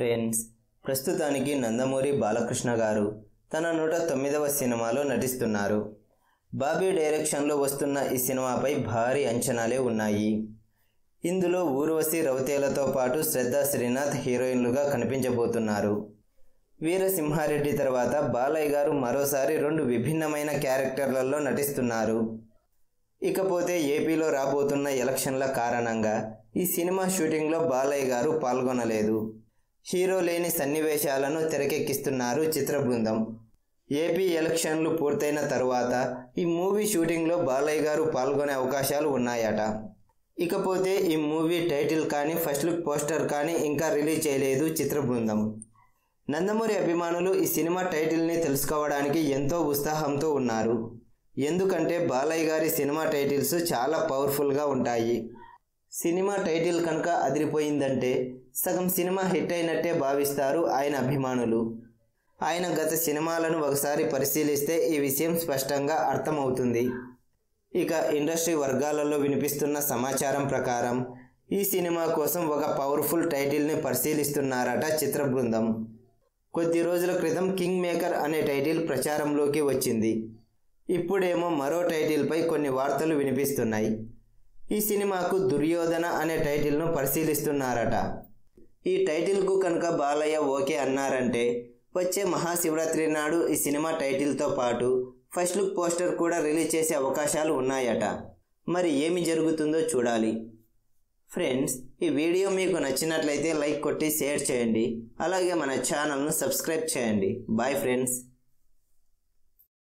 Friends, ప్రస్తుతానికి నందమూరి బాలకృష్ణ గారు తన 109వ సినిమాలో నటిస్తున్నారు. బాబీ డైరెక్షన్లో వస్తున్న ఈ సినిమాపై భారీ అంచనాలే ఉన్నాయి. ఇందులో ఊర్వశి రవితేలతో పాటు శ్రద్ధ శ్రీనాథ్ హీరోయిన్లుగా కనిపించబోతున్నారు. వీరసింహారెడ్డి తర్వాత బాలయ్య గారు మరోసారి 2 విభిన్నమైన క్యారెక్టర్లలో నటిస్తున్నారు. ఇకపోతే ఏపీలో రాబోతున్న ఎలక్షన్ల కారణంగా ఈ సినిమా షూటింగ్లో బాలయ్య గారు పాల్గొనలేదు. హీరో లేని సన్నివేశాలను తెరకెక్కిస్తున్నారు చిత్ర బృందం. ఏపీ ఎలక్షన్లు పూర్తయిన తరువాత ఈ మూవీ షూటింగ్లో బాలయ్య గారు పాల్గొనే అవకాశాలు ఉన్నాయట. ఇకపోతే ఈ మూవీ టైటిల్ కానీ ఫస్ట్ లుక్ పోస్టర్ కానీ ఇంకా రిలీజ్ చేయలేదు చిత్ర బృందం. నందమూరి అభిమానులు ఈ సినిమా టైటిల్ని తెలుసుకోవడానికి ఎంతో ఉత్సాహంతో ఉన్నారు. ఎందుకంటే బాలయ్య గారి సినిమా టైటిల్స్ చాలా పవర్ఫుల్గా ఉంటాయి. సినిమా టైటిల్ కనుక అదిరిపోయిందంటే సగం సినిమా హిట్ అయినట్టే భావిస్తారు ఆయన అభిమానులు. ఆయన గత సినిమాలను ఒకసారి పరిశీలిస్తే ఈ విషయం స్పష్టంగా అర్థమవుతుంది. ఇక ఇండస్ట్రీ వర్గాలలో వినిపిస్తున్న సమాచారం ప్రకారం ఈ సినిమా కోసం ఒక పవర్ఫుల్ టైటిల్ని పరిశీలిస్తున్నారట చిత్ర బృందం. కొద్ది రోజుల క్రితం కింగ్ మేకర్ అనే టైటిల్ ప్రచారంలోకి వచ్చింది. ఇప్పుడేమో మరో టైటిల్పై కొన్ని వార్తలు వినిపిస్తున్నాయి. ఈ సినిమాకు దుర్యోధన అనే టైటిల్ను పరిశీలిస్తున్నారట. ఈ టైటిల్కు కనుక బాలయ్య ఓకే అన్నారంటే వచ్చే మహాశివరాత్రి నాడు ఈ సినిమా టైటిల్తో పాటు ఫస్ట్ లుక్ పోస్టర్ కూడా రిలీజ్ చేసే అవకాశాలు ఉన్నాయట. మరి ఏమి జరుగుతుందో చూడాలి. ఫ్రెండ్స్, ఈ వీడియో మీకు నచ్చినట్లయితే లైక్ కొట్టి షేర్ చేయండి. అలాగే మన ఛానల్ను సబ్స్క్రైబ్ చేయండి. Bye friends.